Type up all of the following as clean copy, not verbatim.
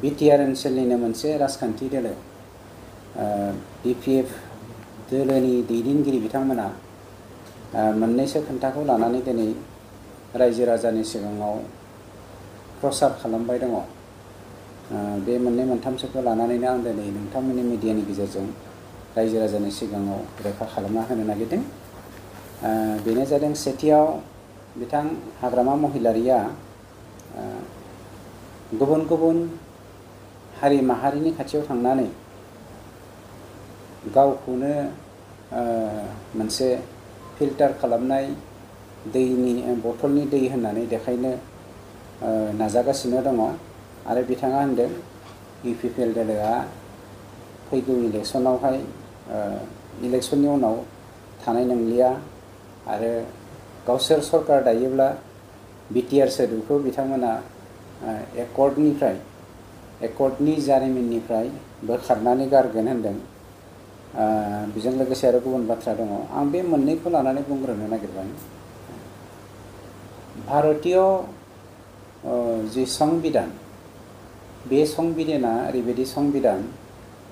BTR ओनसोलनिनो मोनसे राजखान्थि दोलो बिपिएफ दोलोनि दैदेनगिरि बिथांमोना मोननैसो खोथाखौ लानानै दिनै रायजो राजानि सिगाङाव प्रसार खालामबाय दङ। बे मोननै मोनथामसोखौ लानानैनो आं दिनै नोंथांमोननि मिडियानि गेजेरजों रायजो राजानि सिगाङाव रोखा खालामना होनो नागिरदों। बेनो जादों सेथियाव बिथां हाग्रामा महिलारिया गुबुन गुबुन हारि माहारिनि खाथियाव थांनानै गावखौनो मोनसे फिल्टार खालामनाय दैनि बथलनि दै होननानै देखायनो नाजागासिनो दङ आरो बिथाङा होनदों इउपिपिएल दोलोआ फैगौ इलेक्सनावहाय इलेक्सननि उनाव थानाय नंलिया आरो गावसोर सरकार दायोब्ला बिटिआर सोदोबखौ बिथांमोना एकर्डनि जारिमिननिफ्राय बोखारनानै गारगोन होनदों। बेजों लोगोसे आरो गुबुन बाथ्रा दङ। आं बे मोननैखौ लानानै बुंग्रोनो नागिरबाय। भारतीय जि संबिधान बे संबिधाना ओरैबायदि संबिधान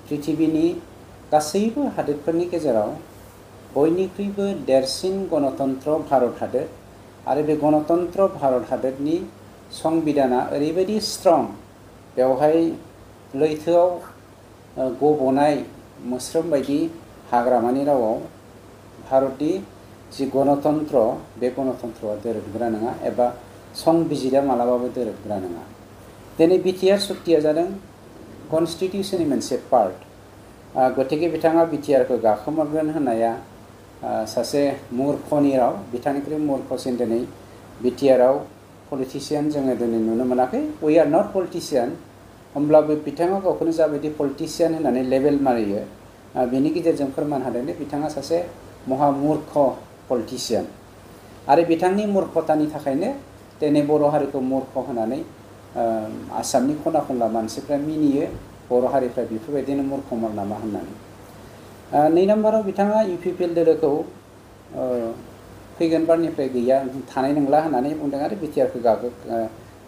पृथिबीनि गासैबो हादोरफोरनि गेजेराव बयनिख्रुइबो देरसिन गणतन्त्र भारत हादर आरो बे गणतन्त्र भारत हादरनि संबिधाना ओरैबायदि स्ट्रं बेवहाय लैथोआव गबनाय मोस्रोम बायदि हाग्रामानि रावाव भारतनि जि गणतन्त्र बे गणतन्त्रआ दोरोदग्रा नङा एबा संबिजिदा मालाबाबो दोरोदग्रा नङा। दिनै बिटिआर सुक्तिया जादों कनस्टिटिउसननि मोनसे पार्ट। गतिके बिथाङा बिटिआरखौ गाखोमोरगोन होननाया सासे मूर्खनि राव। बिथांनिख्रुइ मूर्खसिन दिनै बिटिआराव पलिटिशियान जोङो दिनै नुनो मोनाखै। वी आर नट पलिटिशियान होमब्लाबो बिथाङा गावखौनो जाबायदि पलिटिशियान होननानै लेबेल मारियो बेनि गेजेरजों फोरमान होदों दि बिथाङा सासे महामूर्ख पलिटिशियान आरो बिथांनि मूर्खतानि थाखायनो दिनै बर' हारिखौ मूर्ख होनानै आसामनि खना खनला मानसिफ्रा मिनियो। बर' हारिफ्रा बेफोरबायदिनो मूर्खमोन नामा होननानै। 2 नम्बराव बिथाङा इउपिपिएल दोलोखौ फैगोन बारनिफ्राय गैया थानाय नंला होननानै बुंदों आरो बिटिआरखौ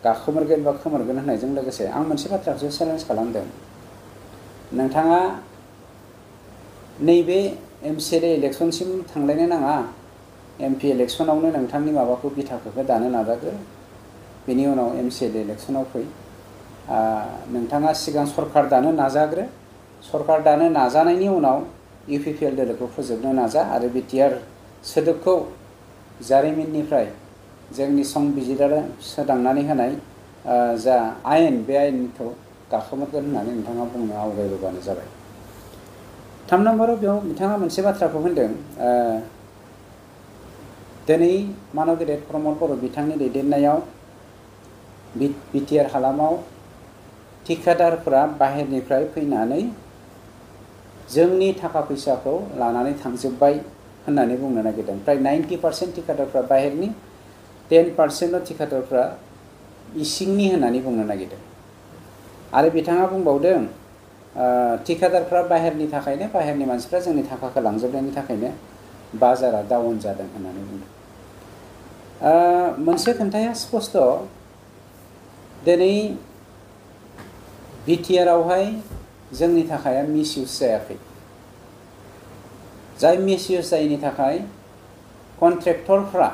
गाखोमोरगोन बा खोमोरगोन होननायजों लोगोसे आं मोनसे बाथ्राखौसो चेलेन्ज खालामदों। नोंथाङा नैबे एमसिएलए इलेक्सनसिम थांलायनो नाङा, एमपि इलेक्सनावनो नोंथांनि माबाखौ बिथाखौ दानो नाजाग्रो। बेनि उनाव एमसिएलए इलेक्सनाव फै। नोंथाङा सिगां सरकार दानो नाजाग्रो। सरकार दानो नाजानायनि उनाव इउपिपिएल दोलोखौ फोजोबनो नाजा आरो बिटिआर सोदोबखौ जारिमिननिफ्राय जोंनि संबिजिरा सोदांनानै होनाय जा आयेन बे आयेनखौ गाखोमोरगोन होननानै नोंथाङा बुंनो आवगायबोबानो जाबाय। 3 नम्बराव बेयाव बिथाङा मोनसे बाथ्राखौ होनदों। दिनै मानव गेदेर प्रमद बर' बिथांनि दैदेननायाव बिटिआर हालामाव ठिकादारफोरा बाहेरनिफ्राय फैनानै जोंनि थाखा फैसाखौ लानानै थांजोब्बाय होननानै बुंनो नागिरदों। प्राय 90% ठिकादारफ्रा बाहेरनि, 10%ल' ठिकादारफ्रा इसिंनि होननानै बुंनो नागिरदों। आरो बिथाङा बुंबावदों ठिकादारफ्रा बाहेरनि थाखायनो बाहेरनि मानसिफ्रा जोंनि थाखाखौ लांजोबनायनि थाखायनो बाजारा डाउन जादों होननानै बुंदों। मोनसे खोन्थाया स्पस्ट' दिनै बिटिआरावहाय जोंनि थाखाय मिसइउज जायाखै। जाय मिसइउज जायैनि थाखाय कन्ट्रेक्टरफ्रा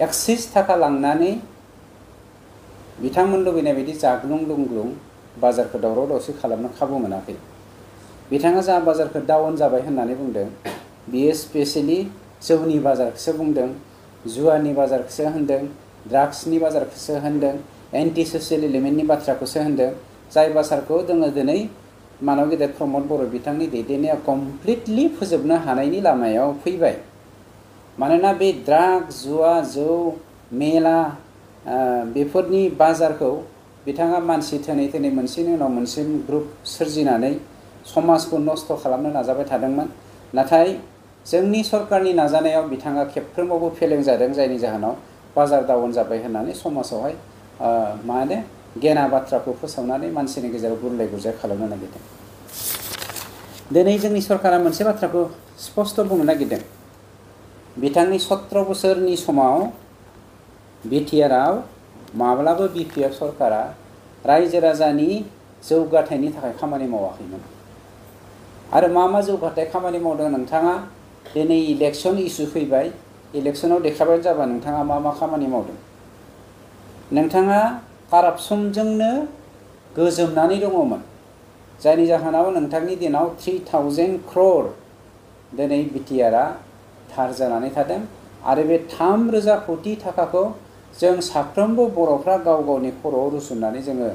एक्सिस थाखा लांनानै बिथांमोन लुबैनाय बायदि जाग्लुं लुंग्लुं बाजारखौ दावराव दावसि खालामनो खाबु मोनाखै। बिथाङा जा बाजारखौ डाउन जाबाय होननानै बुंदों बियो स्पेसियेलि जौनि बाजारखौसो बुंदों, जुवानि बाजारखौसो होनदों, ड्राग्सनि बाजारखौसो होनदों, एन्टि ससियेल एलिमेन्टनि बाथ्राखौसो होनदों। जाय बाजारखौ जोङो दिनै मानव गेदेर प्रमद बर' बिथांनि दैदेननाया कमप्लिटलि फोजोबनो हानायनि लामायाव फैबाय। मानोना बे ड्राग्स, जुवा, जौ, मेला बेफोरनि बाजारखौ बिथाङा मानसि थोनै थोनै मोनसेनि उनाव मोनसे ग्रुप सोरजिनानै समाजखौ नस्थ' खालामनो नाजाबाय थादोंमोन। नाथाय जोंनि सरकारनि नाजानायाव बिथाङा खेबफ्रोमावबो फेलें जादों। जायनि जाहोनाव बाजार डाउन जाबाय होननानै समाजावहाय गेना बाथ्राखौ फोसावनानै मानसिनि गेजेराव गुरलाय गुरजाय खालामनो नागिरदों। दिनै जोंनि सरकारा मोनसे बाथ्राखौ स्पस्ट' बुंनो नागिरदों। बिथांनि 17 बोसोरनि समाव बिटिआराव माब्लाबो बिपिएफ सरकारा रायजो राजानि जौगाथायनि थाखाय खामानि मावाखैमोन। आरो मा जौगाथाय खामानि मावदों नोंथाङा दिनै इलेक्सन इस्यु फैबाय, इलेक्सनाव देखायबानो जाबाय नोंथाङा मा खामानि मावदों। नोंथाङा कारापसनजोंनो गोजोमनानै दङमोन, जायनि जाहोनाव नोंथांनि दिनाव 3000 crore दिनै बिटिआरआ धार जानानै थादों। आरो बे 3000 कोटी थाखाखौ जों साफ्रोमबो बर'फ्रा गाव गावनि खर'आव रुजुननानै जोङो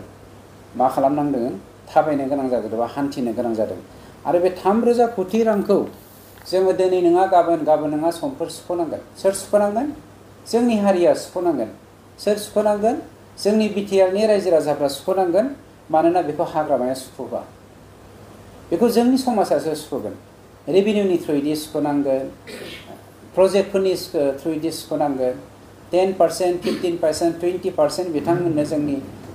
मा खालामनांदों, थाबायनो गोनां जादों बा हान्थिनो गोनां जादों। आरो बे 3000 कोटी रांखौ जोङो दिनै नङा गाबोन नङा समफोर सुख'नांगोन। सोर सुख'नांगोन? जोंनि हारिया सुख'नांगोन। सोर सुख'नांगोन? जोंनि बिटिआरनि रायजो राजाफ्रा सुख'नांगोन। मानोना बेखौ हाग्रामाया सुख'बा, बेखौ जोंनि समाजासो सुख'गोन। रेभिनिउनि थ्रुयै सुख'नांगोन, प्रजेक्टफोरनि थ्रुयै सुख'नांगोन। 10%, 15%, 20% बिथांमोननो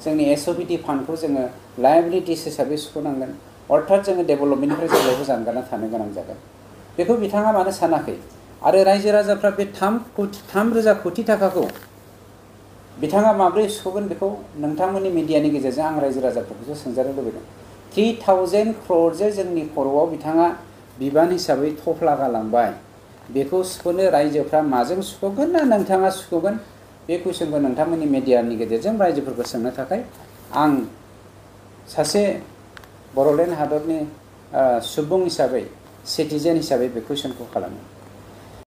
जोंनि एसअबिटि फान्डखौ जोङो लायाबिलिटिस हिसाबै सुख'नांगोन। अर्थात जोङो डेभेलपमेन्टनिफ्राय जेब्लायबो जानगारना थानो गोनां जागोन। बेखौ बिथाङा मानो सानाखै? आरो रायजो राजाफ्रा बे 3000 कोटी थाखाखौ बिथाङा माब्रै सुख'गोन बेखौ नोंथांमोननि मिडियानि गेजेरजों आं रायजो राजाफोरखौसो सोंजानो लुबैदों। 3000 crore जे जोंनि खर'आव बिथाङा बिबान हिसाबै थफ्ला गालांबाय, बेखौ सुख'नो रायजोफ्रा माजों सुख'गोन ना नोंथाङा सुख'गोन? बे कुइसनखौ नोंथांमोननि मिडियानि गेजेरजों रायजोफोरखौ सोंनो थाखाय आं सासे बड'लेण्ड हादरनि सुबुं हिसाबै, सिटिजेन हिसाबै बे कुइसनखौ खालामो।